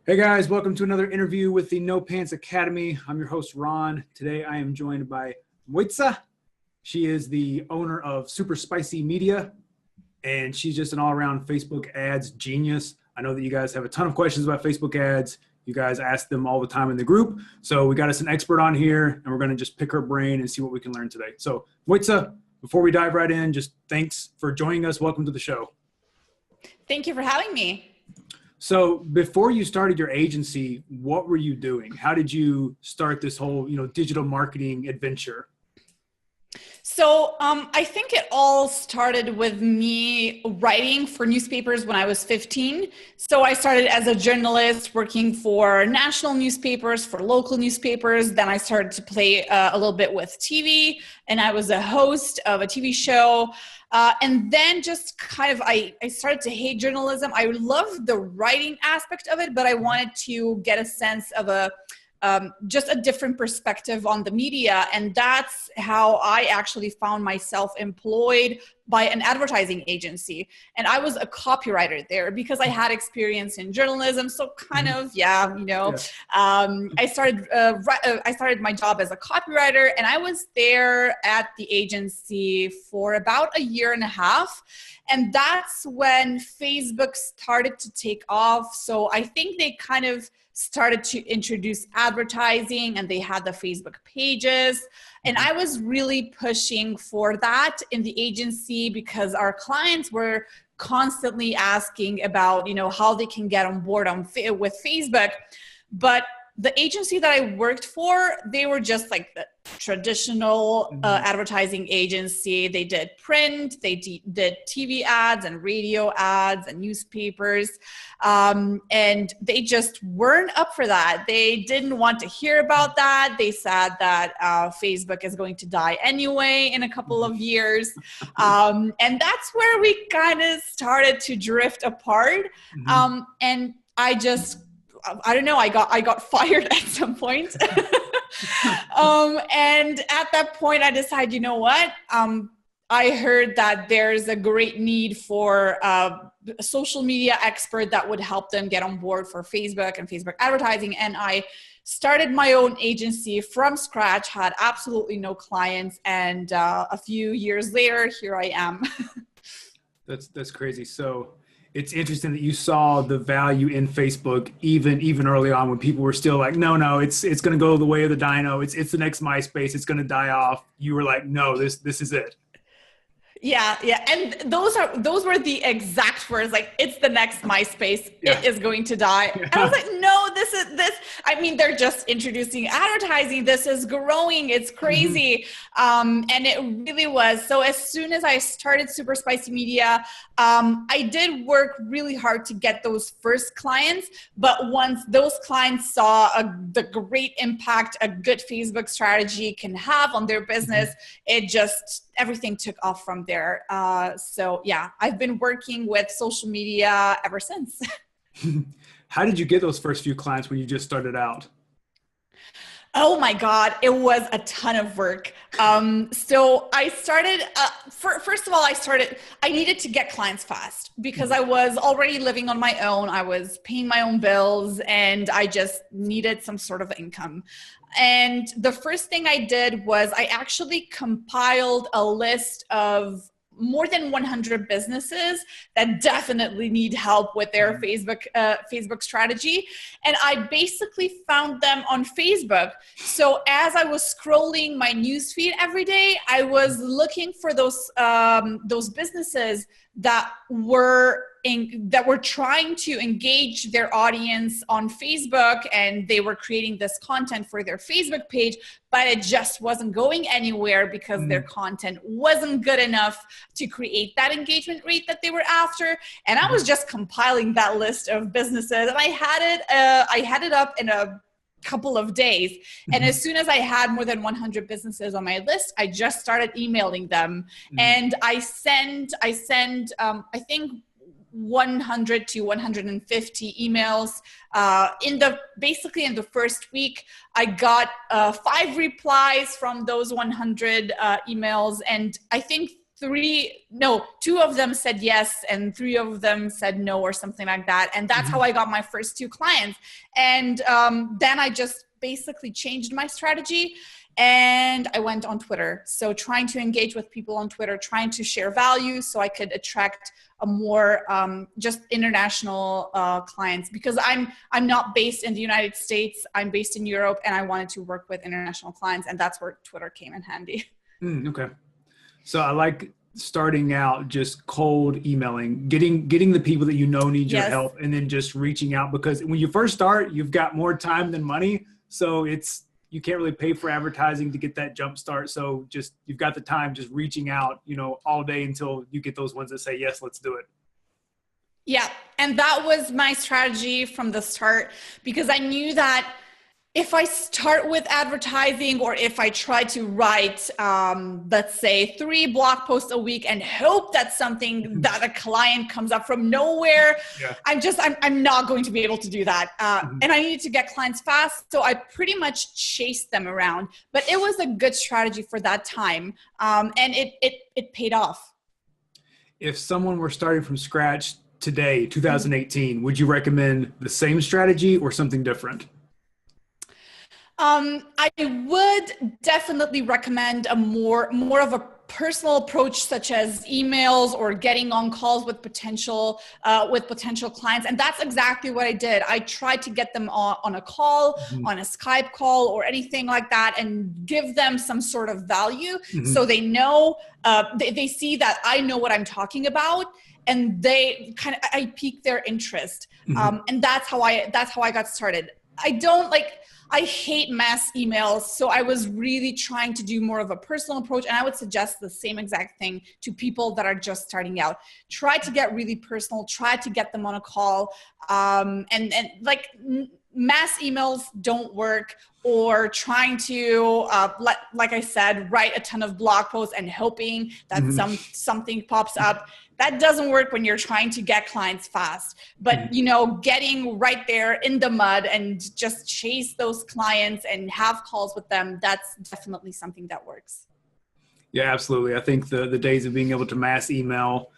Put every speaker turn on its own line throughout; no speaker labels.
Hey guys, welcome to another interview with the No Pants Academy. I'm your host, Ron. Today I am joined by Mojca. She is the owner of Super Spicy Media, and she's just an all-around Facebook ads genius. I know that you guys have a ton of questions about Facebook ads. You guys ask them all the time in the group. So we got us an expert on here, and we're going to just pick her brain and see what we can learn today. So Mojca, before we dive right in, just thanks for joining us. Welcome to the show.
Thank you for having me.
So before you started your agency, what were you doing? How did you start this whole, digital marketing adventure?
So I think it all started with me writing for newspapers when I was 15. So I started as a journalist working for national newspapers, for local newspapers. Then I started to play a little bit with TV, and I was a host of a TV show. And then just kind of, I started to hate journalism. I loved the writing aspect of it, but I wanted to get a sense of just a different perspective on the media. And that's how I actually found myself employed by an advertising agency. And I was a copywriter there because I had experience in journalism. So kind of, I started my job as a copywriter, and I was there at the agency for about a year and a half. And that's when Facebook started to take off. So I think they kind of started to introduce advertising, and they had the Facebook pages. And I was really pushing for that in the agency because our clients were constantly asking about, how they can get on board with Facebook. But the agency that I worked for, they were just like the traditional advertising agency. They did print, they did TV ads and radio ads and newspapers. And they just weren't up for that. They didn't want to hear about that. They said that Facebook is going to die anyway in a couple of years. And that's where we kind of started to drift apart. And I don't know, I got fired at some point. And at that point I decided, you know what? I heard that there's a great need for a social media expert that would help them get on board for Facebook and Facebook advertising. And I started my own agency from scratch, had absolutely no clients. And a few years later, here I am.
That's crazy. So it's interesting that you saw the value in Facebook even early on when people were still like, no, it's going to go the way of the dino. It's the next MySpace. It's going to die off. You were like, no, this is it.
Yeah. And those were the exact words, like, it's the next MySpace. Yeah. It is going to die. Yeah. And I was like, no, they're just introducing advertising. This is growing. It's crazy. And it really was. So as soon as I started Super Spicy Media, I did work really hard to get those first clients. But once those clients saw the great impact a good Facebook strategy can have on their business, everything took off from there. So yeah, I've been working with social media ever since.
How did you get those first few clients when you just started out?
Oh my God, it was a ton of work. So I started, first of all, I needed to get clients fast because I was already living on my own. I was paying my own bills, and I just needed some sort of income. And the first thing I did was I actually compiled a list of more than 100 businesses that definitely need help with their Facebook strategy. And I basically found them on Facebook. So as I was scrolling my newsfeed every day, I was looking for those businesses that were trying to engage their audience on Facebook, and they were creating this content for their Facebook page, but it just wasn't going anywhere because their content wasn't good enough to create that engagement rate that they were after. And I was just compiling that list of businesses, and I had it up in a couple of days. And as soon as I had more than 100 businesses on my list, I just started emailing them. And I send, I think 100 to 150 emails. In the first week, I got 5 replies from those 100 emails. And I think two of them said yes and three of them said no or something like that. And that's how I got my first 2 clients. And then I just basically changed my strategy and I went on Twitter. So trying to engage with people on Twitter, trying to share value so I could attract a more just international clients, because I'm not based in the United States. I'm based in Europe and I wanted to work with international clients, and that's where Twitter came in handy.
Okay. So I like starting out just cold emailing, getting the people that you know need your help, and then just reaching out, because when you first start, you've got more time than money. So you can't really pay for advertising to get that jump start. So just, you've got the time just reaching out, all day until you get those ones that say, yes, let's do it.
Yeah. And that was my strategy from the start, because I knew that if I start with advertising, or if I try to write, let's say 3 blog posts a week and hope that that a client comes up from nowhere, I'm not going to be able to do that. And I needed to get clients fast. So I pretty much chased them around, but it was a good strategy for that time. And it paid off.
If someone were starting from scratch today, 2018, would you recommend the same strategy or something different?
I would definitely recommend a more of a personal approach, such as emails or getting on calls with potential clients. And that's exactly what I did. I tried to get them on a call, on a Skype call or anything like that, and give them some sort of value. So they know, they see that I know what I'm talking about, and I pique their interest. And that's how I got started. I hate mass emails, so I was really trying to do more of a personal approach, and I would suggest the same exact thing to people that are just starting out. Try to get really personal, try to get them on a call, and mass emails don't work, or trying to, like I said, write a ton of blog posts and hoping that something pops up. That doesn't work when you're trying to get clients fast. But, getting right there in the mud and just chase those clients and have calls with them, that's definitely something that works.
Yeah, absolutely. I think the days of being able to mass email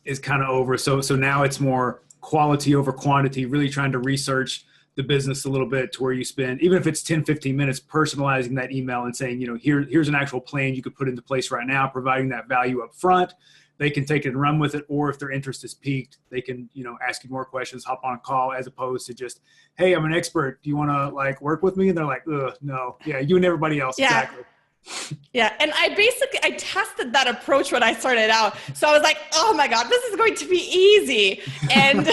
is kind of over. So now it's more quality over quantity, really trying to research the business a little bit to where you spend, even if it's 10, 15 minutes, personalizing that email and saying, here's an actual plan you could put into place right now, providing that value up front. They can take it and run with it, or if their interest is piqued, they can, ask you more questions, hop on a call, as opposed to just, hey, I'm an expert. Do you want to work with me? And they're like, ugh, no. Yeah, you and everybody else.
Yeah.
Exactly.
Yeah. And I tested that approach when I started out. So I was like, oh my God, this is going to be easy. And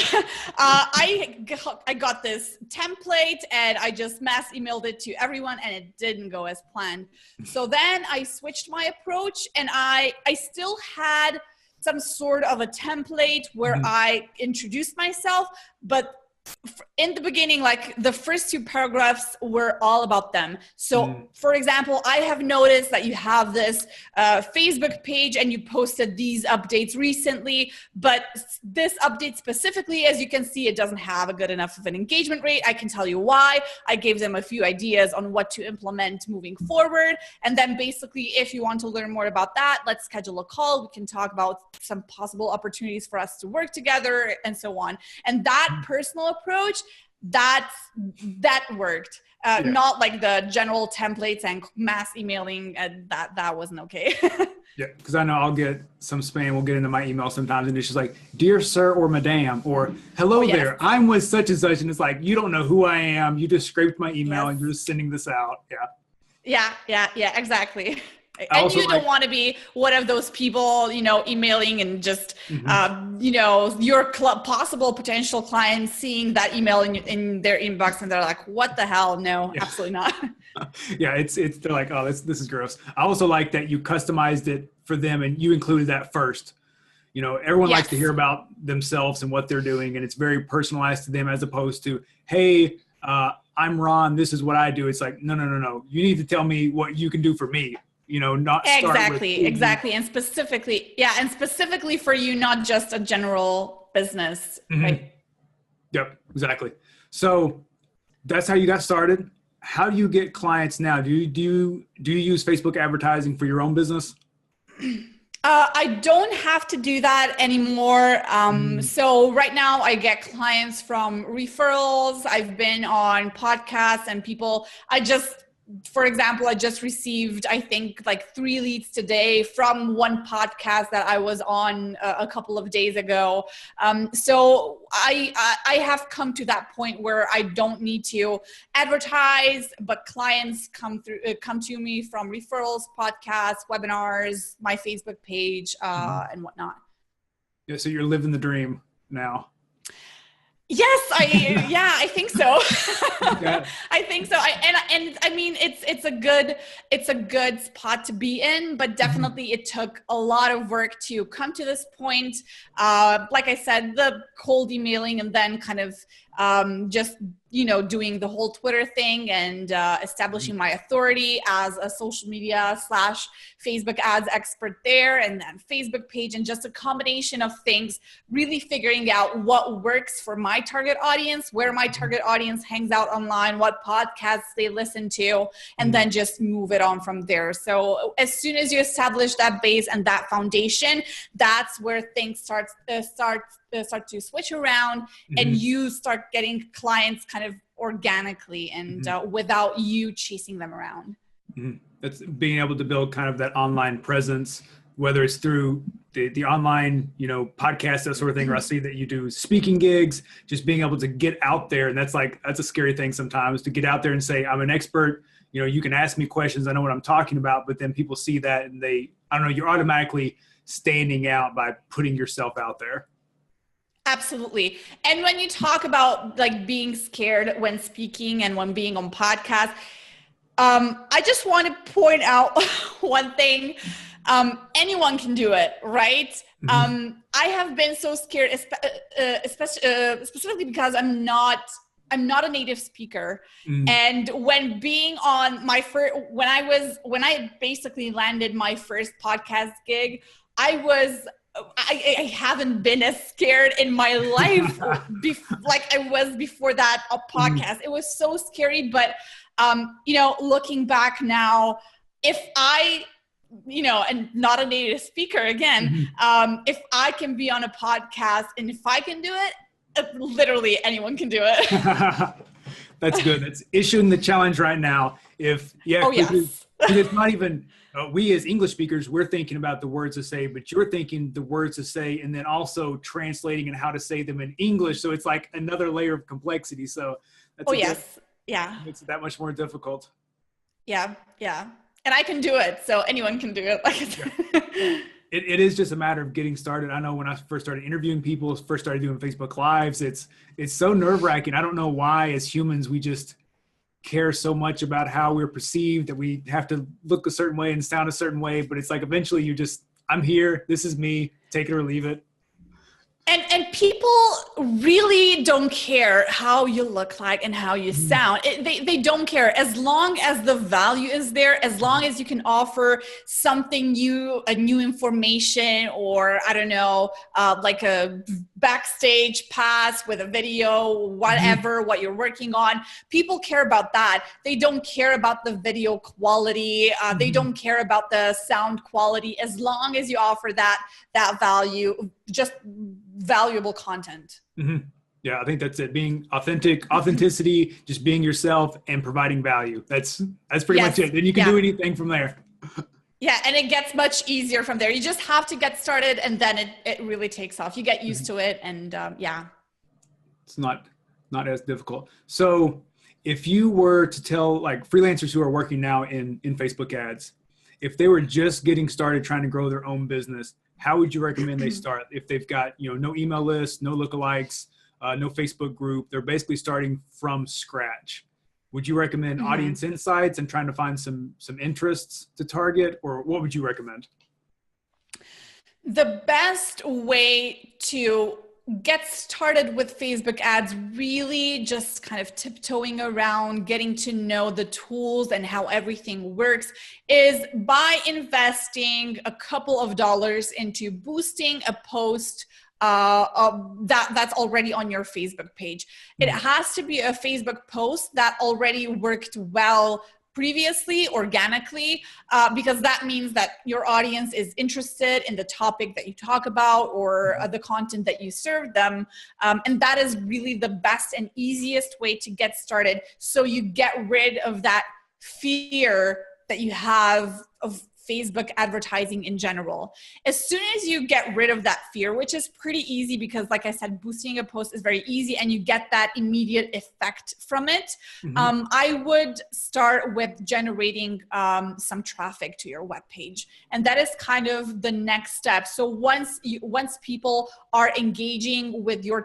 I got this template and I just mass emailed it to everyone, and it didn't go as planned. So then I switched my approach, and I still had some sort of a template where I introduced myself, but in the beginning, the first 2 paragraphs were all about them. So for example, I have noticed that you have this Facebook page and you posted these updates recently, but this update specifically, as you can see, it doesn't have a good enough of an engagement rate. I can tell you why. I gave them a few ideas on what to implement moving forward. And then basically, if you want to learn more about that, let's schedule a call. We can talk about some possible opportunities for us to work together and so on. And that personal approach, that worked. Not like the general templates and mass emailing. That wasn't okay.
Yeah, because I know I'll get some spam. We'll get into my email sometimes, and it's just like, dear sir or madam, or hello there, I'm with such and such. And it's like, you don't know who I am. You just scraped my email and you're just sending this out. Yeah.
Yeah, exactly. And you don't want to be one of those people, emailing and just, your possible potential clients seeing that email in their inbox, and they're like, what the hell? No, absolutely not.
Yeah, they're like, oh, this is gross. I also like that you customized it for them and you included that first. Everyone likes to hear about themselves and what they're doing, and it's very personalized to them, as opposed to, hey, I'm Ron, this is what I do. It's like, no. You need to tell me what you can do for me. Not
exactly. And specifically for you, not just a general business. Right?
Yep, exactly. So that's how you got started. How do you get clients now? Do you use Facebook advertising for your own business?
I don't have to do that anymore. So right now I get clients from referrals. I've been on podcasts and for example, I just received, I think, like 3 leads today from one podcast that I was on a couple of days ago. So I have come to that point where I don't need to advertise, but clients come to me from referrals, podcasts, webinars, my Facebook page, and whatnot.
Yeah, so you're living the dream now.
Yes, I think so.
Yeah.
I think so. And I mean, it's a good spot to be in, but definitely it took a lot of work to come to this point. Like I said, the cold emailing and then kind of just, doing the whole Twitter thing and establishing my authority as a social media / Facebook ads expert there, and then Facebook page, and just a combination of things, really figuring out what works for my target audience, where my target audience hangs out online, what podcasts they listen to, and then just move it on from there. So as soon as you establish that base and that foundation, that's where things start to switch around, and you start getting clients kind of organically and without you chasing them around.
That's being able to build kind of that online presence, whether it's through the online, podcast, that sort of thing, or I see that you do speaking gigs, just being able to get out there. And that's a scary thing sometimes, to get out there and say, I'm an expert, you can ask me questions, I know what I'm talking about, but then people see that and you're automatically standing out by putting yourself out there.
Absolutely. And when you talk about like being scared when speaking and when being on podcasts, I just want to point out one thing. Anyone can do it, right? I have been so scared, specifically because I'm not a native speaker. And when being on when I basically landed my first podcast gig, I haven't been as scared in my life like I was before that podcast. It was so scary, but looking back now, if I, and not a native speaker again, if I can be on a podcast and if I can do it, literally anyone can do it.
That's good. That's issuing the challenge right now. Yes. It's not even, we as English speakers, we're thinking about the words to say, but you're thinking the words to say and then also translating and how to say them in English. So it's like another layer of complexity. So that's makes it that much more difficult.
Yeah. And I can do it. So anyone can do it.
It is just a matter of getting started. I know when I first started interviewing people, first started doing Facebook Lives, it's so nerve-wracking. I don't know why as humans we just care so much about how we're perceived, that we have to look a certain way and sound a certain way, but it's like eventually I'm here, this is me, take it or leave it.
And people really don't care how you look like and how you sound. They don't care. As long as the value is there, as long as you can offer something new, a new information, or I don't know, like a backstage pass with a video, whatever, what you're working on. People care about that. They don't care about the video quality. They don't care about the sound quality, as long as you offer that value, just valuable content.
Yeah, I think that's it. Being authenticity, just being yourself and providing value. That's pretty much it. Then you can do anything from there.
Yeah, and it gets much easier from there. You just have to get started, and then it really takes off. You get used to it, and
it's not as difficult. So if you were to tell like freelancers who are working now in Facebook ads, if they were just getting started trying to grow their own business, how would you recommend they start? If they've got, no email list, no lookalikes, no Facebook group, they're basically starting from scratch. Would you recommend audience insights and trying to find some interests to target, or what would you recommend?
The best way to get started with Facebook ads, really just kind of tiptoeing around, getting to know the tools and how everything works, is by investing a couple of dollars into boosting a post that's already on your Facebook page. It has to be a Facebook post that already worked well previously organically, because that means that your audience is interested in the topic that you talk about or the content that you serve them. And that is really the best and easiest way to get started. So you get rid of that fear that you have of Facebook advertising in general. As soon as you get rid of that fear, which is pretty easy because like I said, boosting a post is very easy and you get that immediate effect from it. I would start with generating some traffic to your webpage. And that is kind of the next step. So once people are engaging with your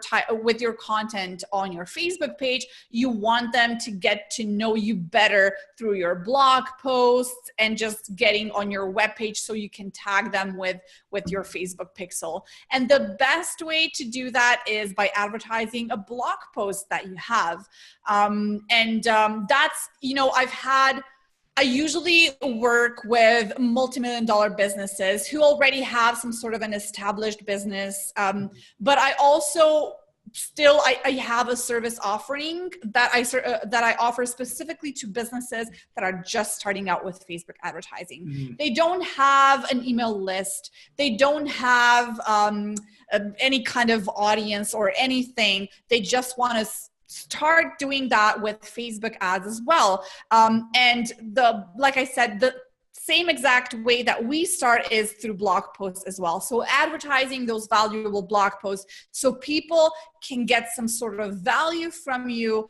content on your Facebook page, you want them to get to know you better through your blog posts and just getting on your webpage so you can tag them with your Facebook pixel. And the best way to do that is by advertising a blog post that you have. That's, I usually work with multi-million-dollar businesses who already have some sort of an established business. But I also I have a service offering that I offer specifically to businesses that are just starting out with Facebook advertising. They don't have an email list. They don't have any kind of audience or anything. They just want to start doing that with Facebook ads as well. Like I said, the same exact way that we start is through blog posts as well. So advertising those valuable blog posts so people can get some sort of value from you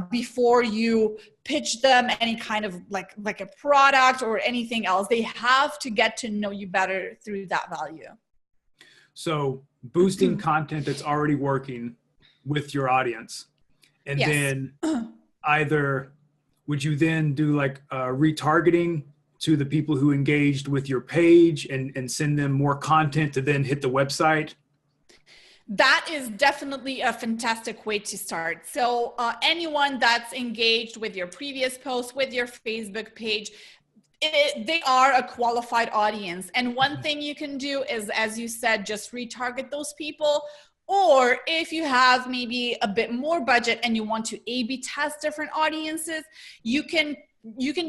before you pitch them any kind of like a product or anything else. They have to get to know you better through that value.
So boosting content that's already working with your audience. And then either would you then do like retargeting to the people who engaged with your page and send them more content to then hit the website?
That is definitely a fantastic way to start. So anyone that's engaged with your previous post, with your Facebook page, they are a qualified audience. And one thing you can do is, as you said, just retarget those people. Or if you have maybe a bit more budget and you want to A/B test different audiences, you can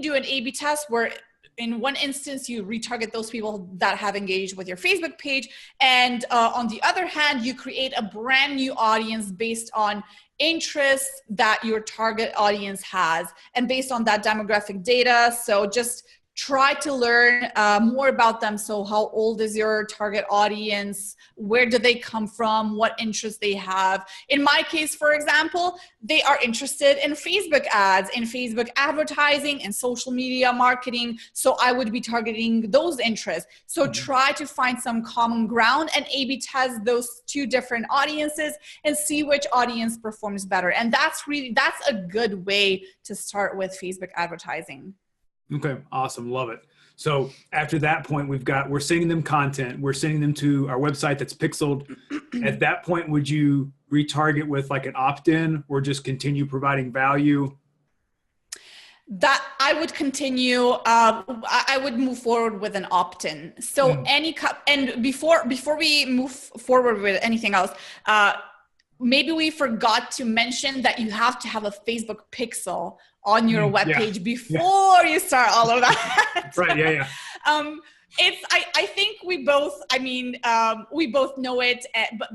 do an A/B test where in one instance, you retarget those people that have engaged with your Facebook page. And on the other hand, you create a brand new audience based on interests that your target audience has and based on that demographic data. So just try to learn more about them. So how old is your target audience? Where do they come from? What interests they have? In my case, for example, they are interested in Facebook ads, in Facebook advertising, and social media marketing. So I would be targeting those interests. So try to find some common ground and A/B test those two different audiences and see which audience performs better. And that's a good way to start with Facebook advertising.
Okay, awesome. Love it. So after that point, we're sending them content. We're sending them to our website that's pixeled. At that point, would you retarget with like an opt-in or just continue providing value?
That I would continue. I would move forward with an opt-in. So and before we move forward with anything else, maybe we forgot to mention that you have to have a Facebook pixel on your webpage before you start all of that.
Right. Yeah.
I think we both know it,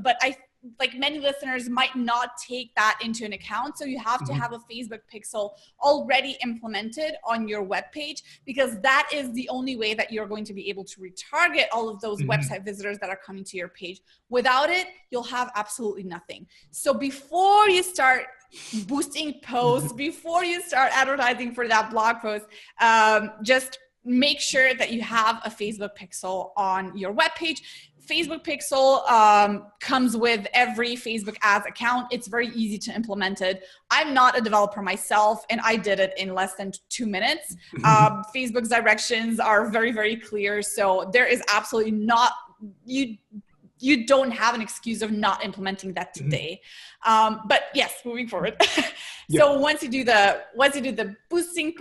but like many listeners might not take that into an account. So you have to have a Facebook pixel already implemented on your webpage, because that is the only way that you're going to be able to retarget all of those website visitors that are coming to your page. Without it, you'll have absolutely nothing. So before you start boosting posts, before you start advertising for that blog post, just make sure that you have a Facebook pixel on your webpage. Facebook pixel comes with every Facebook ads account. It's very easy to implement it. I'm not a developer myself, and I did it in less than 2 minutes. Facebook's directions are very, very clear. So there is absolutely you don't have an excuse of not implementing that today. But yes, moving forward. So once you do the boosting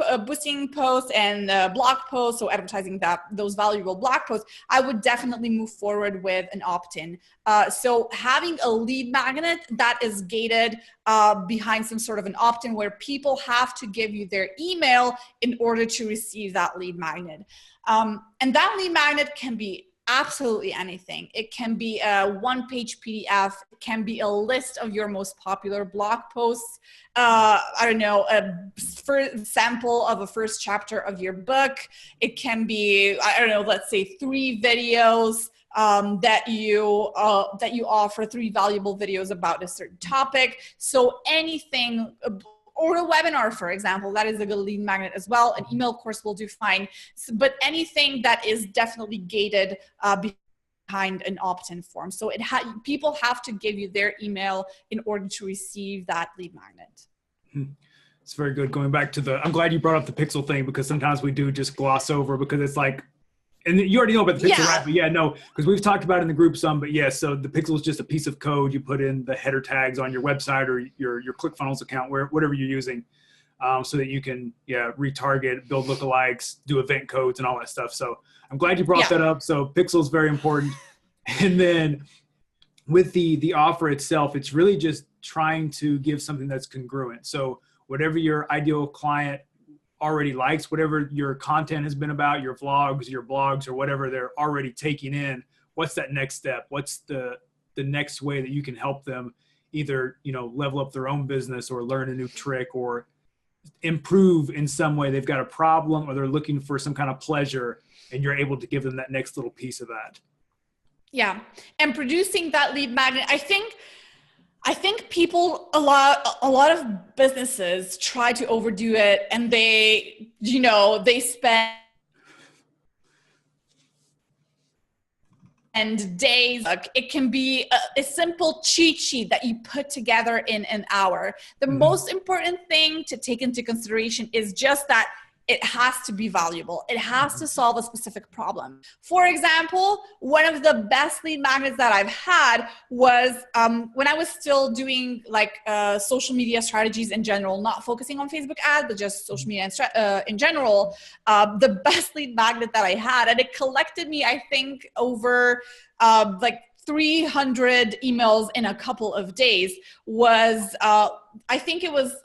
posts and blog posts, so advertising those valuable blog posts, I would definitely move forward with an opt-in. So having a lead magnet that is gated behind some sort of an opt-in where people have to give you their email in order to receive that lead magnet. And that lead magnet can be absolutely anything. It can be a one-page PDF. It can be a list of your most popular blog posts. I don't know, a sample of a first chapter of your book. It can be, I don't know, let's say 3 videos that you offer, 3 valuable videos about a certain topic. So anything, or a webinar, for example, that is a good lead magnet as well. An email course will do fine. So, but anything that is definitely gated behind an opt-in form. So people have to give you their email in order to receive that lead magnet.
It's very good. Going back to I'm glad you brought up the pixel thing, because sometimes we do just gloss over because it's like, and you already know about the pixel, right? But yeah, no, because we've talked about it in the group some, but yeah, so the pixel is just a piece of code. You put in the header tags on your website or your ClickFunnels account, whatever you're using, so that you can, retarget, build lookalikes, do event codes and all that stuff. So I'm glad you brought that up. So pixel is very important. And then with the offer itself, it's really just trying to give something that's congruent. So whatever your ideal client already likes, whatever your content has been about, your vlogs, your blogs, or whatever they're already taking in, what's that next step? What's the next way that you can help them either, level up their own business or learn a new trick or improve in some way? They've got a problem or they're looking for some kind of pleasure, and you're able to give them that next little piece of that. Yeah.
And producing that lead magnet, I think people, a lot of businesses try to overdo it, and they spend days. It can be a simple cheat sheet that you put together in an hour. The most important thing to take into consideration is just that it has to be valuable. It has to solve a specific problem. For example, one of the best lead magnets that I've had was when I was still doing social media strategies in general, not focusing on Facebook ads, but just social media in general. The best lead magnet that I had, and it collected me, I think, over 300 emails in a couple of days, was I think it was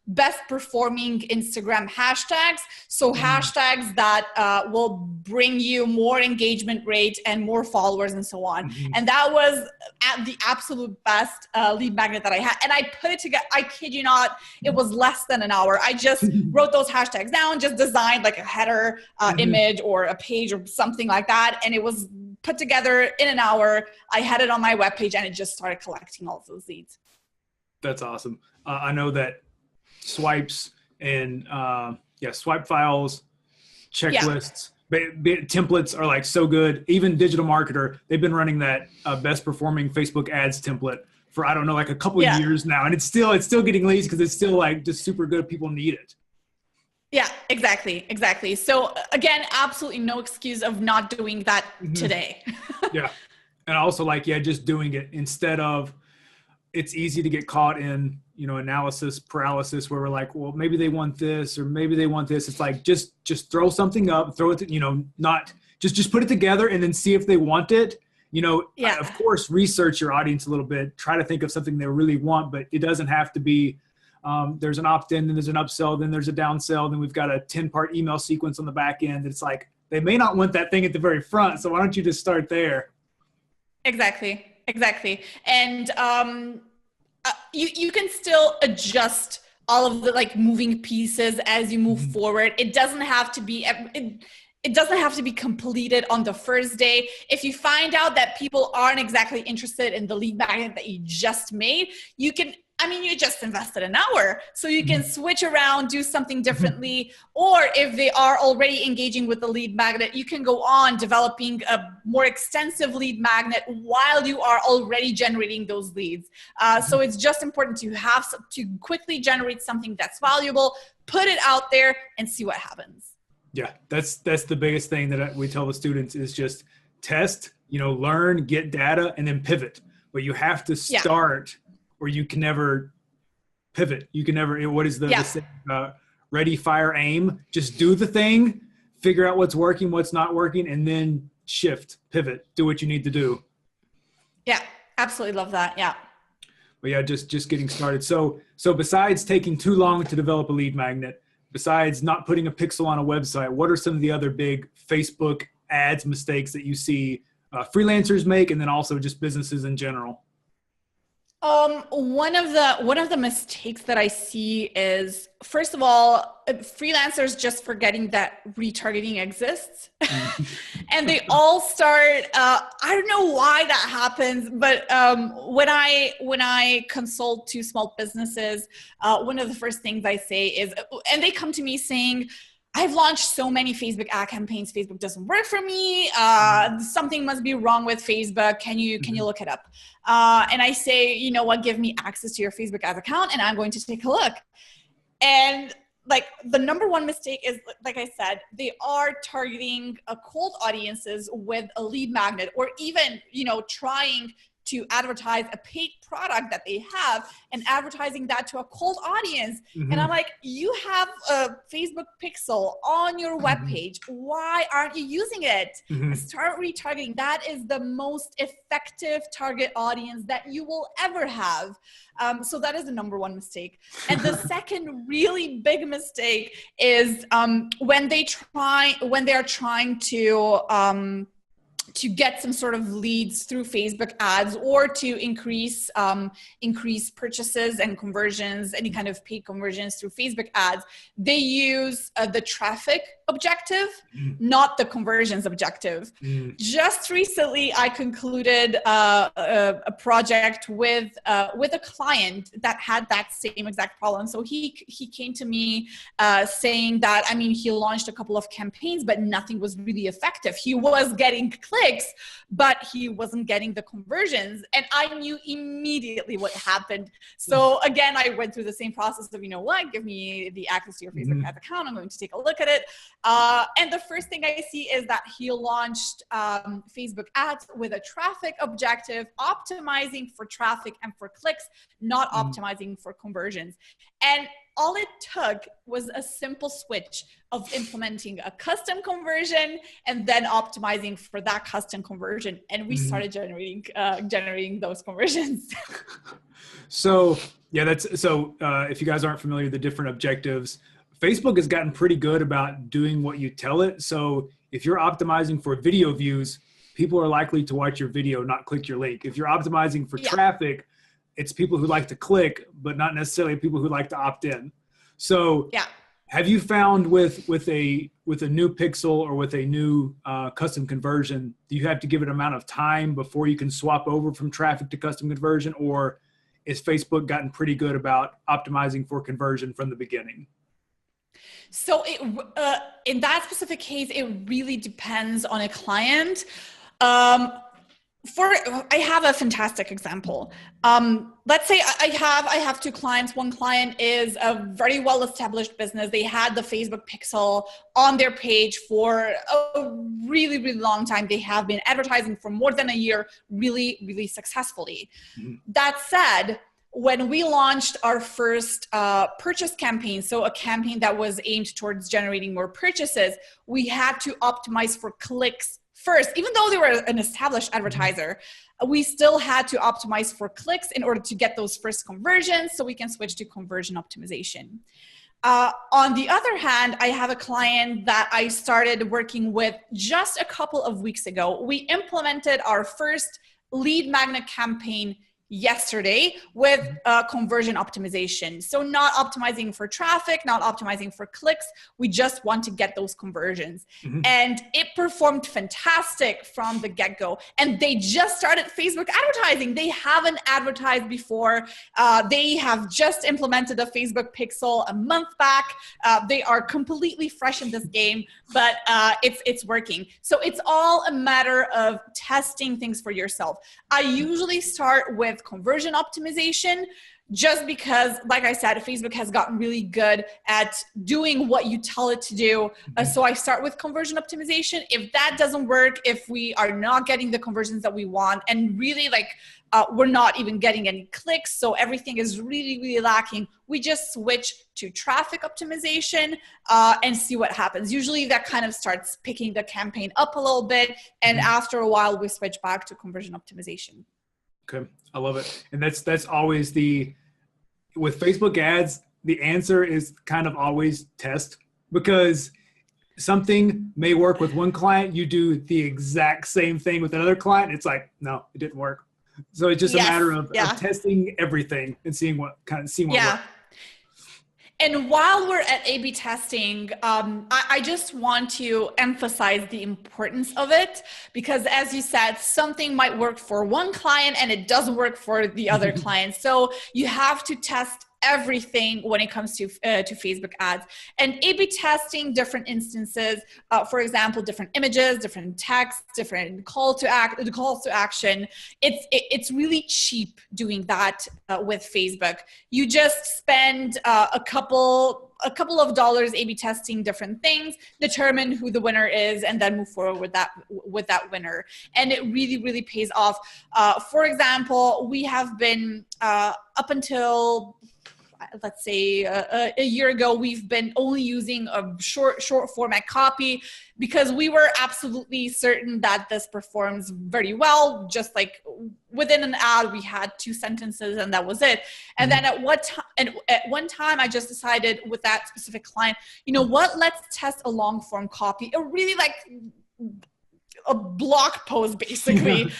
best performing Instagram hashtags. So hashtags that will bring you more engagement rate and more followers and so on. And that was at the absolute best lead magnet that I had. And I put it together, I kid you not, it was less than an hour. I just wrote those hashtags down, just designed like a header image or a page or something like that. And it was put together in an hour. I had it on my webpage and it just started collecting all of those leads.
That's awesome. I know that swipes and swipe files, checklists, templates are so good. Even Digital Marketer, they've been running that best performing Facebook ads template for, I don't know, a couple of years now. And it's still getting leads because it's still just super good. People need it.
Yeah, exactly. So again, absolutely no excuse of not doing that today.
Yeah. And also just doing it instead of, it's easy to get caught in, analysis paralysis where we're like, well, maybe they want this or maybe they want this. It's just throw something up, throw it, not just put it together and then see if they want it. Of course, research your audience a little bit, try to think of something they really want, but it doesn't have to be, there's an opt-in, then there's an upsell, then there's a downsell, then we've got a 10-part email sequence on the back end. It's they may not want that thing at the very front. So why don't you just start there?
Exactly. And you can still adjust all of the moving pieces as you move forward. It doesn't have to be it doesn't have to be completed on the first day. If you find out that people aren't exactly interested in the lead magnet that you just made, you just invested an hour. So you can switch around, do something differently. Or if they are already engaging with the lead magnet, you can go on developing a more extensive lead magnet while you are already generating those leads. So it's just important to quickly generate something that's valuable, put it out there and see what happens.
Yeah, that's the biggest thing that we tell the students is just test, learn, get data, and then pivot. But you have to start, or you can never pivot. You can never, what is the saying, ready, fire, aim? Just do the thing, figure out what's working, what's not working, and then shift, pivot, do what you need to do.
Yeah, absolutely love that. Yeah.
But yeah, just getting started. So besides taking too long to develop a lead magnet, besides not putting a pixel on a website, what are some of the other big Facebook ads mistakes that you see freelancers make, and then also just businesses in general?
One of the mistakes that I see is, first of all, freelancers just forgetting that retargeting exists. And they all start, I don't know why that happens, but when I consult to small businesses, one of the first things I say is, and they come to me saying, I've launched so many Facebook ad campaigns. Facebook doesn't work for me. Something must be wrong with Facebook. Can you look it up? And I say, you know what, give me access to your Facebook ads account and I'm going to take a look. And like the number one mistake is, like I said, they are targeting cold audiences with a lead magnet, or even, trying to advertise a paid product that they have and advertising that to a cold audience. And I'm like, you have a Facebook pixel on your webpage. Why aren't you using it? Start retargeting. That is the most effective target audience that you will ever have. So that is the number one mistake. And the second really big mistake is when they are trying to get some sort of leads through Facebook ads, or to increase purchases and conversions, any kind of paid conversions through Facebook ads, they use the traffic objective, not the conversions objective. Just recently, I concluded a project with a client that had that same exact problem. So he came to me saying that, he launched a couple of campaigns, but nothing was really effective. He was getting clicks, but he wasn't getting the conversions. And I knew immediately what happened. So again, I went through the same process of, give me the access to your Facebook ads account. I'm going to take a look at it. And the first thing I see is that he launched Facebook ads with a traffic objective, optimizing for traffic and for clicks, not optimizing for conversions. And all it took was a simple switch of implementing a custom conversion and then optimizing for that custom conversion. And we started generating those conversions.
So if you guys aren't familiar with the different objectives, Facebook has gotten pretty good about doing what you tell it. So if you're optimizing for video views, people are likely to watch your video, not click your link. If you're optimizing for traffic, it's people who like to click, but not necessarily people who like to opt in. So have you found with a new pixel or with a new custom conversion, do you have to give it an amount of time before you can swap over from traffic to custom conversion, or is Facebook gotten pretty good about optimizing for conversion from the beginning?
So in that specific case, it really depends on a client. I have a fantastic example. Let's say I have two clients. One client is a very well-established business. They had the Facebook pixel on their page for a really, really long time. They have been advertising for more than a year, really, really successfully. That said, when we launched our first purchase campaign, so a campaign that was aimed towards generating more purchases, we had to optimize for clicks first. Even though they were an established advertiser, we still had to optimize for clicks in order to get those first conversions so we can switch to conversion optimization. On the other hand, I have a client that I started working with just a couple of weeks ago. We implemented our first lead magnet campaign yesterday with conversion optimization. So not optimizing for traffic, not optimizing for clicks. We just want to get those conversions. And it performed fantastic from the get-go. And they just started Facebook advertising. They haven't advertised before. They have just implemented a Facebook pixel a month back. They are completely fresh in this game, but it's working. So it's all a matter of testing things for yourself. I usually start with conversion optimization just because, like I said, Facebook has gotten really good at doing what you tell it to do. So I start with conversion optimization. If that doesn't work, if we are not getting the conversions that we want, and really we're not even getting any clicks, so everything is really, really lacking, we just switch to traffic optimization and see what happens. Usually that kind of starts picking the campaign up a little bit, and after a while we switch back to conversion optimization.
Okay, I love it. And that's always with Facebook ads, the answer is kind of always test, because something may work with one client, you do the exact same thing with another client, it's like, no, it didn't work. So it's just a matter of testing everything and seeing what works.
And while we're at A/B testing, I just want to emphasize the importance of it, because as you said, something might work for one client and it doesn't work for the other client. So you have to test everything when it comes to Facebook ads, and A/B testing different instances. For example, different images, different text, different calls to action. It's really cheap doing that with Facebook. You just spend a couple of dollars A/B testing different things, determine who the winner is, and then move forward with that winner. And it really, really pays off. For example, we have been up until, let's say a year ago, we've been only using a short format copy because we were absolutely certain that this performs very well. Just like within an ad, we had 2 sentences and that was it. And then at one time, I just decided with that specific client, you know what, let's test a long form copy, a really a blog post, basically,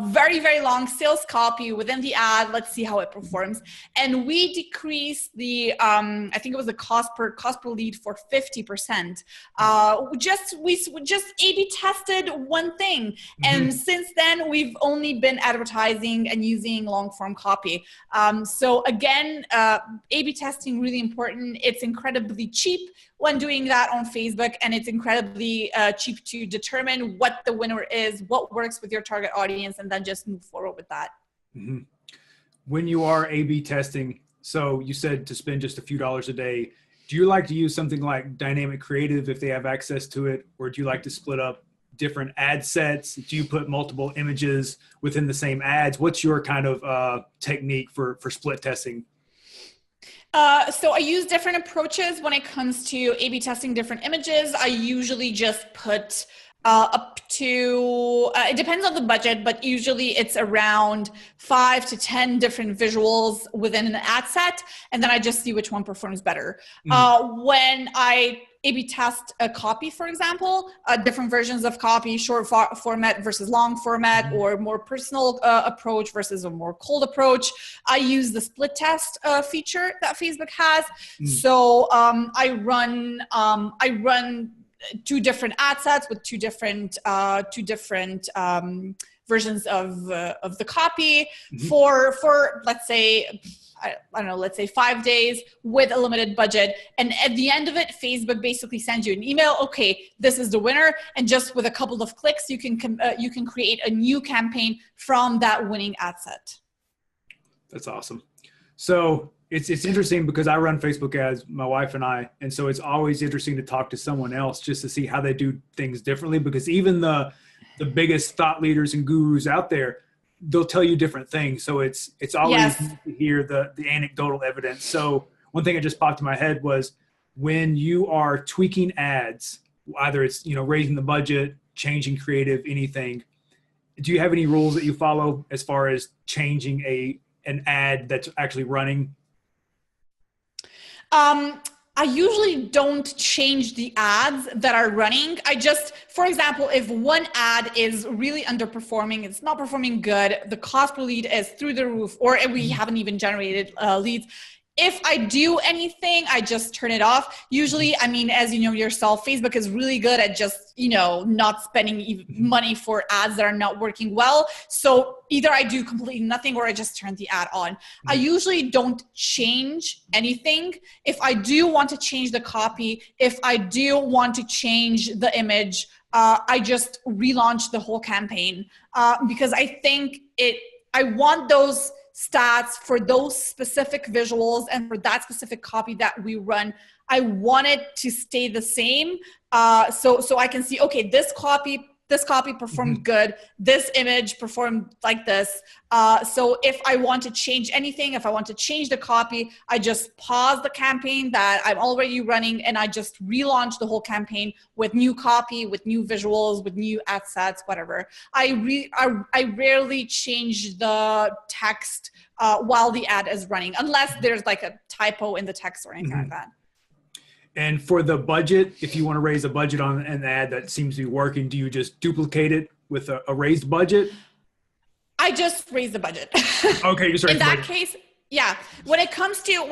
very, very long sales copy within the ad. Let's see how it performs. And we decreased the, I think it was the cost per lead for 50%. We just A/B tested one thing. And since then we've only been advertising and using long form copy. So again, A/B testing, really important. It's incredibly cheap when doing that on Facebook, and it's incredibly cheap to determine what the winner is, what works with your target audience, and then just move forward with that.
When you are A/B testing, so you said to spend just a few dollars a day, do you like to use something like dynamic creative if they have access to it, or do you like to split up different ad sets? Do you put multiple images within the same ads? What's your kind of technique for split testing?
So I use different approaches when it comes to A/B testing different images. I usually just put up to, it depends on the budget, but usually it's around 5 to 10 different visuals within an ad set. And then I just see which one performs better. When I A/B test a copy, for example, different versions of copy, short format versus long format, or more personal approach versus a more cold approach, I use the split test feature that Facebook has. So I run 2 different ad sets with two different versions of the copy for let's say, I don't know, let's say 5 days with a limited budget. And at the end of it, Facebook basically sends you an email. Okay, this is the winner. And just with a couple of clicks, you can create a new campaign from that winning ad set.
That's awesome. So it's interesting because I run Facebook ads, my wife and I, and so it's always interesting to talk to someone else just to see how they do things differently, because even the biggest thought leaders and gurus out there, they'll tell you different things. So it's always neat to hear the anecdotal evidence. So one thing that just popped in my head was when you are tweaking ads, either it's, raising the budget, changing creative, anything, do you have any rules that you follow as far as changing an ad that's actually running?
I usually don't change the ads that are running. For example, if one ad is really underperforming, it's not performing good, the cost per lead is through the roof, or we haven't even generated leads, if I do anything, I just turn it off. Usually, I mean, as you know yourself, Facebook is really good at just, not spending money for ads that are not working well. So either I do completely nothing or I just turn the ad on. I usually don't change anything. If I do want to change the copy, if I do want to change the image, I just relaunch the whole campaign because I think I want those stats for those specific visuals and for that specific copy that we run, I want it to stay the same. So I can see, okay, this copy performed good. This image performed like this. So if I want to change anything, if I want to change the copy, I just pause the campaign that I'm already running and I just relaunch the whole campaign with new copy, with new visuals, with new ad sets, whatever. I rarely change the text while the ad is running, unless there's like a typo in the text or anything like that.
And for the budget, if you want to raise a budget on an ad that seems to be working, do you just duplicate it with a raised budget?
I just raise the budget.
Okay, just raise
in that case, yeah. When it comes to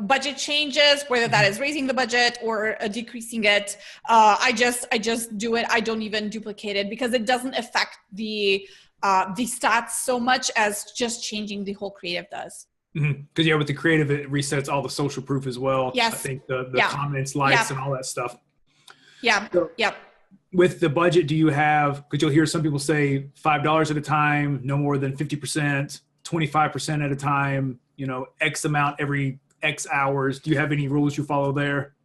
budget changes, whether that is raising the budget or decreasing it, I just do it. I don't even duplicate it because it doesn't affect the stats so much as just changing the whole creative does.
Because with the creative, it resets all the social proof as well.
Yes.
I think the comments, likes, and all that stuff.
Yeah.
So, with the budget, do you have, because you'll hear some people say $5 at a time, no more than 50%, 25% at a time, X amount every X hours. Do you have any rules you follow there?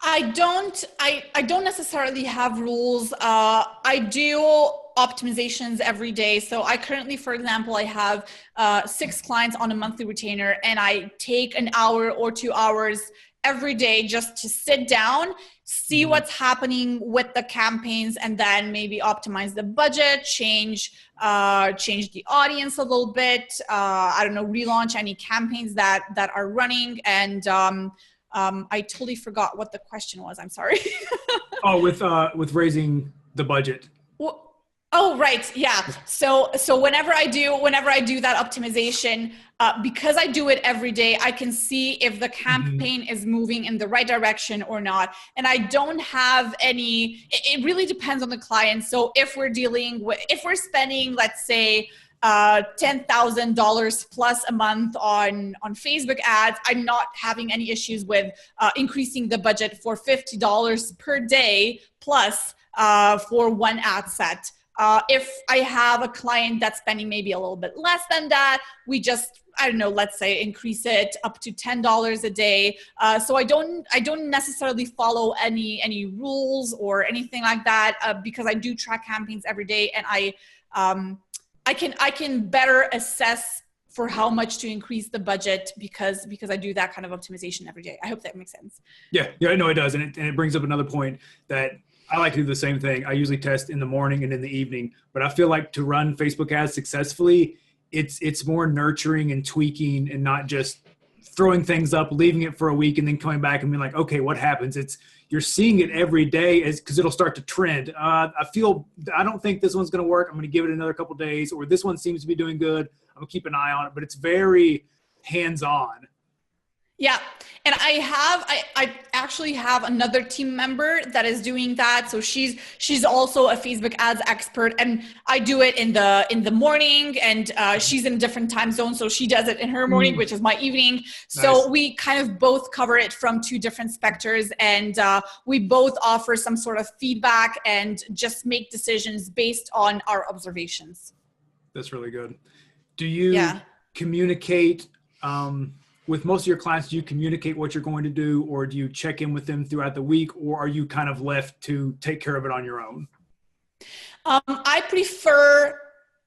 I don't necessarily have rules. I do optimizations every day. So I currently, for example, I have 6 clients on a monthly retainer, and I take an hour or 2 hours every day just to sit down, see what's happening with the campaigns, and then maybe optimize the budget, change the audience a little bit. I don't know, relaunch any campaigns that are running. And I totally forgot what the question was. I'm sorry.
with raising the budget.
Oh, right. Yeah. So whenever I do that optimization, because I do it every day, I can see if the campaign is moving in the right direction or not. And I don't have it really depends on the client. So if we're spending, let's say, $10,000 plus a month on Facebook ads, I'm not having any issues with increasing the budget for $50 per day plus for one ad set. If I have a client that's spending maybe a little bit less than that, we just, I don't know, let's say increase it up to $10 a day. So I don't necessarily follow any rules or anything like that because I do track campaigns every day, and I can better assess for how much to increase the budget because I do that kind of optimization every day. I hope that makes sense. Yeah,
I know it does. And it brings up another point that I like to do the same thing. I usually test in the morning and in the evening, but I feel like to run Facebook ads successfully, it's more nurturing and tweaking and not just throwing things up, leaving it for a week and then coming back and being like, okay, what happens? You're seeing it every day because it'll start to trend. I don't think this one's going to work. I'm going to give it another couple days, or this one seems to be doing good. I'm going to keep an eye on it, but it's very hands-on.
Yeah. And I actually have another team member that is doing that. So she's also a Facebook ads expert, and I do it in the morning, and she's in a different time zone. So she does it in her morning, which is my evening. So nice. We kind of both cover it from 2 different specters, and we both offer some sort of feedback and just make decisions based on our observations.
That's really good. Do you communicate, with most of your clients, do you communicate what you're going to do, or do you check in with them throughout the week, or are you kind of left to take care of it on your own?
I prefer,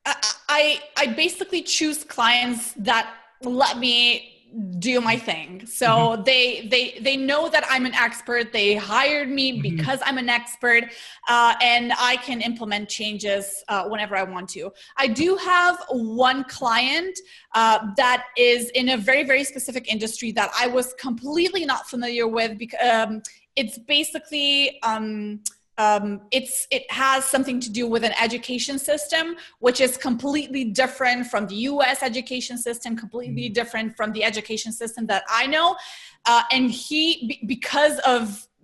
I basically choose clients that let me do my thing. So they know that I'm an expert. They hired me because I'm an expert, and I can implement changes whenever I want to. I do have one client that is in a very, very specific industry that I was completely not familiar with because it's basically it has something to do with an education system, which is completely different from the US education system, completely different from the education system that I know. And he, because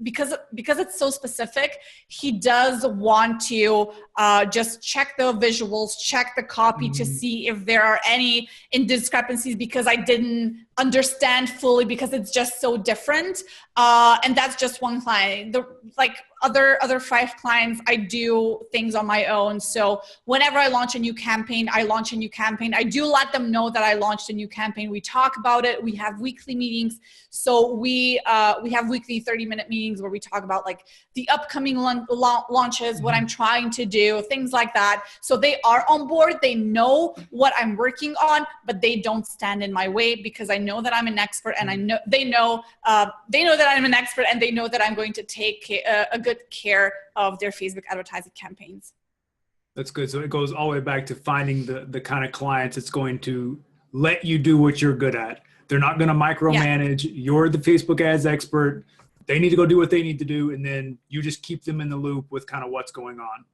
it's so specific, he does want to just check the visuals, check the copy to see if there are any indiscrepancies, because I didn't understand fully because it's just so different. And that's just one client. The other 5 clients, I do things on my own. So whenever I launch a new campaign, I do let them know that I launched a new campaign. We talk about it. We have weekly meetings. So we have weekly 30-minute meetings where we talk about like the upcoming launches, what I'm trying to do, things like that. So they are on board. They know what I'm working on, but they don't stand in my way because I know that I'm an expert, and they know that I'm an expert, and they know that I'm going to take a good care of their Facebook advertising campaigns.
That's good. So it goes all the way back to finding the kind of clients that's going to let you do what you're good at. They're not going to micromanage. Yeah. You're the Facebook ads expert. They need to go do what they need to do, and then you just keep them in the loop with kind of what's going on.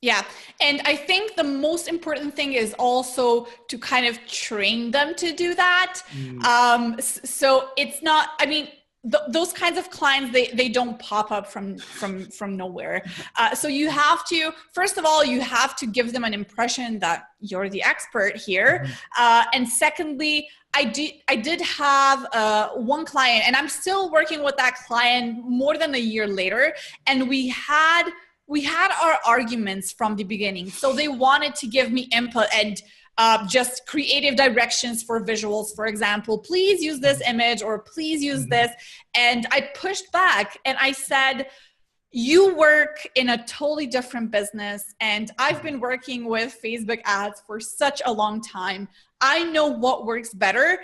Yeah. And I think the most important thing is also to kind of train them to do that. So it's not, I mean, those kinds of clients, they don't pop up from nowhere. So you have to, first of all, you have to give them an impression that you're the expert here. And secondly, I did have one client, and I'm still working with that client more than a year later. And we had our arguments from the beginning. So they wanted to give me input and just creative directions for visuals. For example, please use this image, or please use this. And I pushed back and I said, you work in a totally different business, and I've been working with Facebook ads for such a long time. I know what works better.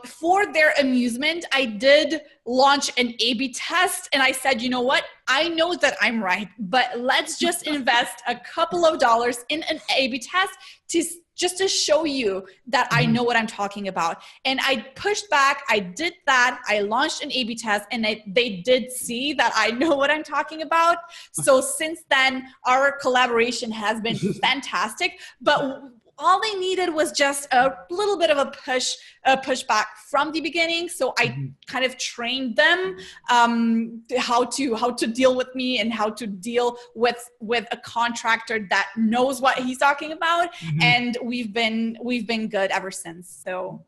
For their amusement, I did launch an A/B test, and I said, you know what? I know that I'm right, but let's just invest a couple of dollars in an A/B test just to show you that I know what I'm talking about. And I pushed back. I did that. I launched an A/B test, and they did see that I know what I'm talking about. So since then, our collaboration has been fantastic. But all they needed was just a little bit of a pushback from the beginning. So I kind of trained them how to deal with me and how to deal with a contractor that knows what he's talking about. And we've been good ever since. So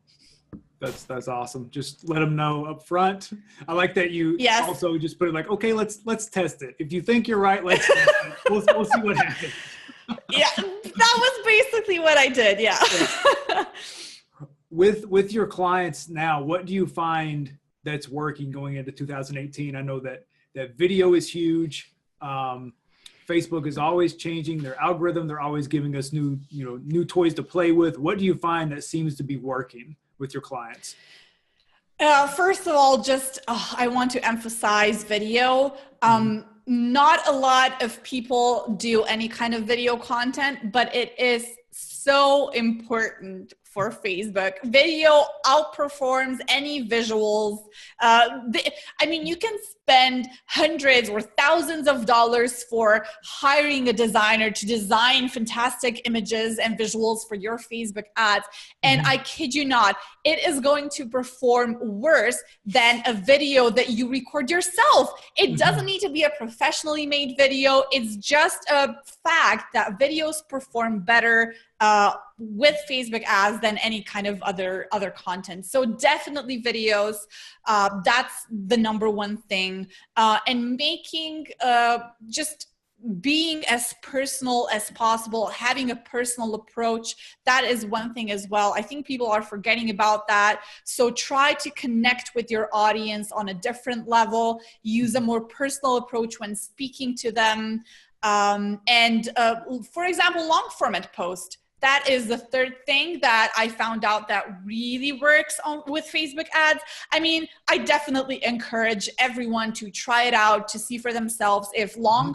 that's awesome. Just let them know up front. I like that you also just put it like, okay, let's test it. If you think you're right, let's test it. We'll see what happens.
Yeah, that was basically what I did. Yeah.
With your clients now, what do you find that's working going into 2018? I know that video is huge. Facebook is always changing their algorithm. They're always giving us new toys to play with. What do you find that seems to be working with your clients?
First of all, just I want to emphasize video. Not a lot of people do any kind of video content, but it is so important for Facebook. Video outperforms any visuals. I mean, you can spend hundreds or thousands of dollars for hiring a designer to design fantastic images and visuals for your Facebook ads. And I kid you not, it is going to perform worse than a video that you record yourself. It doesn't need to be a professionally made video. It's just a fact that videos perform better with Facebook ads than any kind of other content. So definitely videos, that's the number one thing. And making just being as personal as possible, having a personal approach, that is one thing as well. I think people are forgetting about that. So try to connect with your audience on a different level, use a more personal approach when speaking to them. And for example, long format post. That is the third thing that I found out that really works with Facebook ads. I mean, I definitely encourage everyone to try it out to see for themselves if long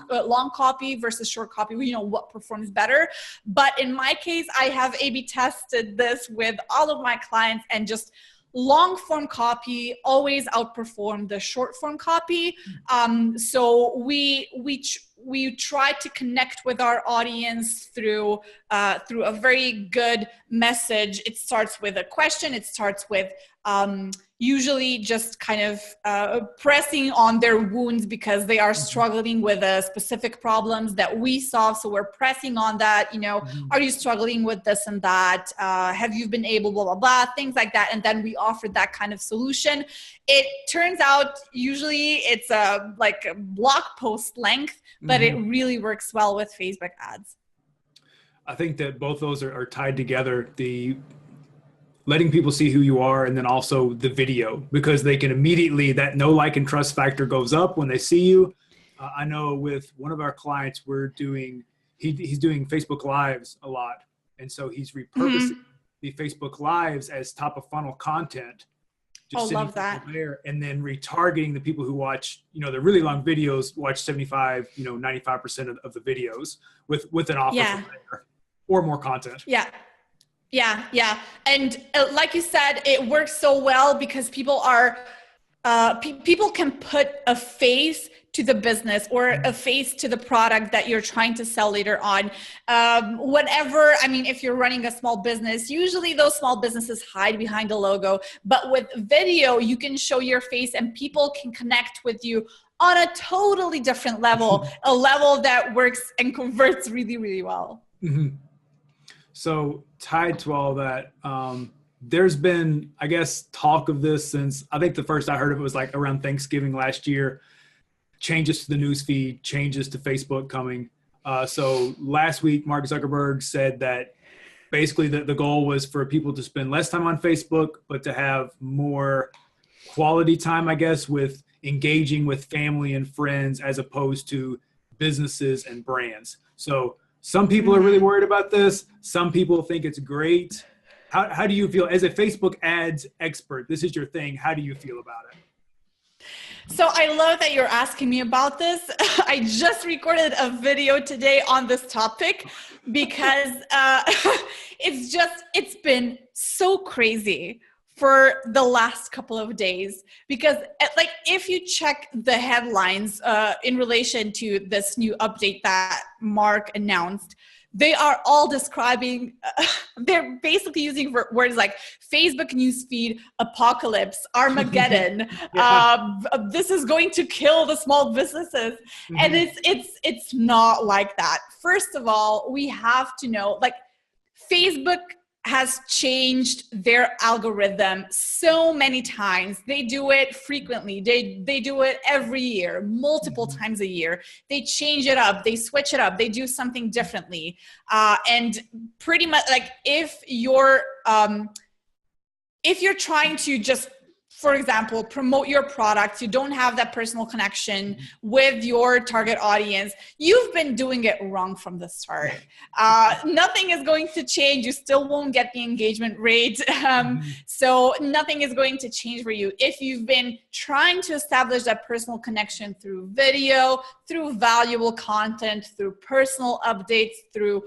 copy versus short copy, what performs better. But in my case, I have A/B tested this with all of my clients, and just long form copy always outperform the short form copy. So we try to connect with our audience through a very good message. It starts with a question. It starts with usually just kind of pressing on their wounds because they are struggling with specific problems that we solve. So we're pressing on that, are you struggling with this and that? Have you been able, blah, blah, blah, things like that. And then we offer that kind of solution. It turns out usually it's like a blog post length, but it really works well with Facebook ads.
I think that both those are tied together. The letting people see who you are, and then also the video, because they can immediately, that know, like, and trust factor goes up when they see you. I know with one of our clients, he's doing Facebook Lives a lot. And so he's repurposing the Facebook Lives as top of funnel content. Just
love that.
There, and then retargeting the people who watch, the really long videos, watch 75, 95% of the videos with an offer from there, or more content.
Yeah. And like you said, it works so well because people can put a face to the business or a face to the product that you're trying to sell later on. If you're running a small business, usually those small businesses hide behind a logo, but with video, you can show your face and people can connect with you on a totally different level, a level that works and converts really, really well.
Mm-hmm. So tied to all that, there's been, I guess, talk of this since, I think the first I heard of it was like around Thanksgiving last year, changes to the newsfeed, changes to Facebook coming. So last week, Mark Zuckerberg said that basically the goal was for people to spend less time on Facebook, but to have more quality time, I guess, with engaging with family and friends as opposed to businesses and brands. So some people are really worried about this. Some people think it's great. How do you feel as a Facebook ads expert? This is your thing. How do you feel about it?
So I love that you're asking me about this. I just recorded a video today on this topic because it's been so crazy for the last couple of days, because if you check the headlines in relation to this new update that Mark announced, they are all describing, they're basically using words like Facebook newsfeed, apocalypse, Armageddon. This is going to kill the small businesses. And it's not like that. First of all, we have to know, Facebook has changed their algorithm so many times. They do it frequently. They do it every year, multiple times a year. They change it up. They switch it up. They do something differently. And pretty much if you're trying to just, for example, promote your product, you don't have that personal connection with your target audience, you've been doing it wrong from the start. Nothing is going to change. You still won't get the engagement rate. So nothing is going to change for you. If you've been trying to establish that personal connection through video, through valuable content, through personal updates, through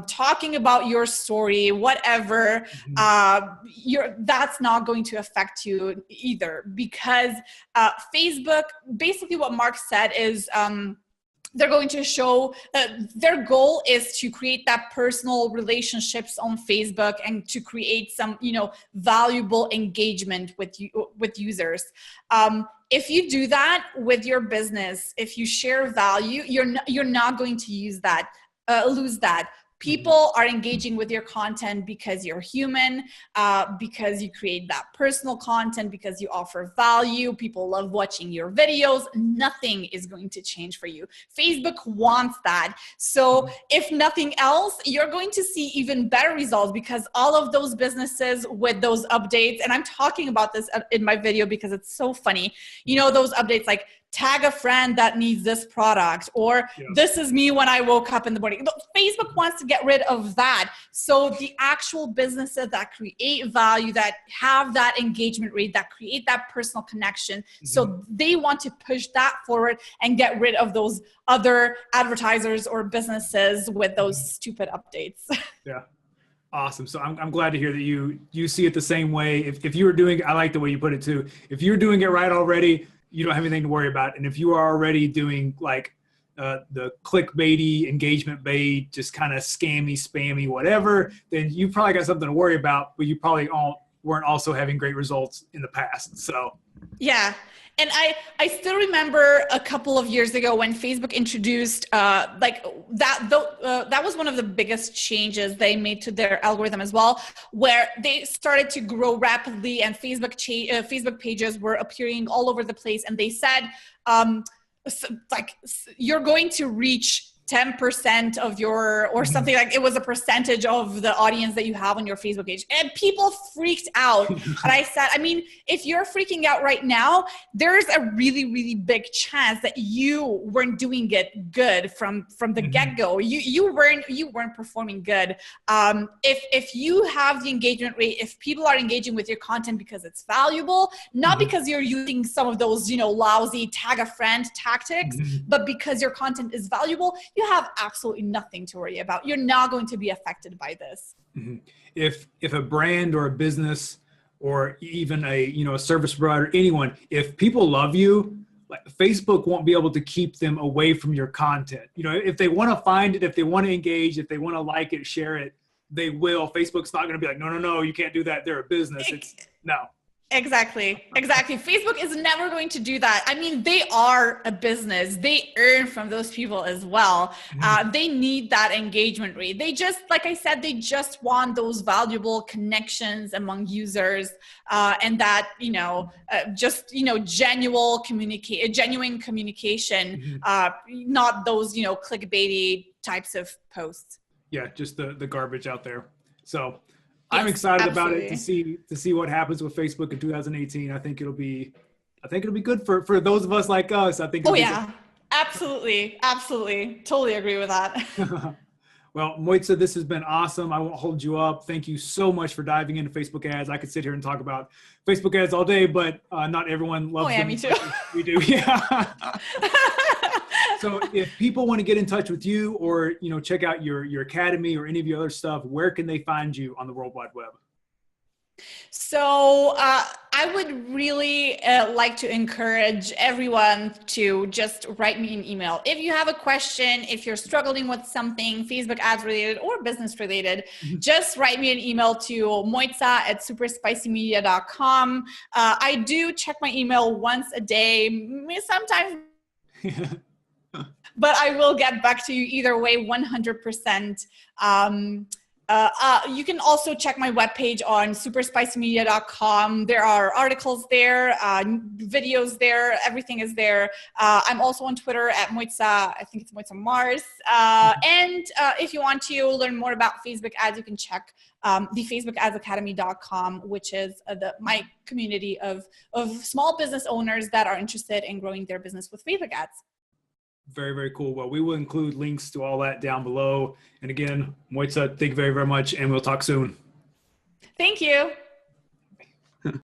talking about your story, whatever, that's not going to affect you either, because Facebook, basically what Mark said is they're going to show their goal is to create that personal relationships on Facebook and to create some, valuable engagement with users. If you do that with your business, if you share value, you're not going to lose that. People are engaging with your content because you're human, because you create that personal content, because you offer value. People love watching your videos. Nothing is going to change for you. Facebook wants that. So if nothing else, you're going to see even better results, because all of those businesses with those updates, and I'm talking about this in my video because it's so funny, those updates like tag a friend that needs this product, or this is me when I woke up in the morning. Facebook wants to get rid of that. So the actual businesses that create value, that have that engagement rate, that create that personal connection, so they want to push that forward and get rid of those other advertisers or businesses with those stupid updates.
Yeah. Awesome. So I'm glad to hear that you see it the same way. If you were doing, I like the way you put it too. If you're doing it right already, you don't have anything to worry about. And if you are already doing the clickbaity, engagement bait, just kind of scammy, spammy, whatever, then you probably got something to worry about, but you probably weren't also having great results in the past. So
yeah. And I still remember a couple of years ago when Facebook introduced that was one of the biggest changes they made to their algorithm as well, where they started to grow rapidly and Facebook pages were appearing all over the place. And they said, you're going to reach 10% of your, or something like it was a percentage of the audience that you have on your Facebook page. And people freaked out. And I said, I mean, if you're freaking out right now, there's a really, really big chance that you weren't doing it good from the get-go. You weren't performing good. If you have the engagement rate, if people are engaging with your content because it's valuable, not because you're using some of those, lousy tag a friend tactics, but because your content is valuable, you have absolutely nothing to worry about. You're not going to be affected by this.
If a brand or a business or even a service provider, anyone, if people love you, like Facebook won't be able to keep them away from your content. If they want to find it, if they want to engage, if they want to like it, share it, they will. Facebook's not going to be like, no, you can't do that. They're a business. No.
Exactly. Facebook is never going to do that. I mean, they are a business. They earn from those people as well. They need that engagement rate. They just, like I said, they just want those valuable connections among users, and that, genuine communication, not those, clickbaity types of posts.
Yeah, just the garbage out there. So I'm excited about it to see what happens with Facebook in 2018. I think it'll be good for those of us like us. I think.
Absolutely, totally agree with that.
Well, Mojca, this has been awesome. I won't hold you up. Thank you so much for diving into Facebook ads. I could sit here and talk about Facebook ads all day, but not everyone loves them.
Me too.
We do, yeah. So if people want to get in touch with you or, check out your academy or any of your other stuff, where can they find you on the World Wide Web?
So I would really like to encourage everyone to just write me an email. If you have a question, if you're struggling with something Facebook ads related or business related, just write me an email to Mojca@superspicymedia.com. I do check my email once a day, sometimes. But I will get back to you either way, 100%. You can also check my webpage on superspicymedia.com. There are articles there, videos there, everything is there. I'm also on Twitter at Mojca, I think it's Mojca Mars. And if you want to learn more about Facebook ads, you can check the facebookadsacademy.com, which is my community of small business owners that are interested in growing their business with Facebook ads.
Very, very cool. Well, we will include links to all that down below. And again, Mojca, thank you very, very much, and we'll talk soon.
Thank you.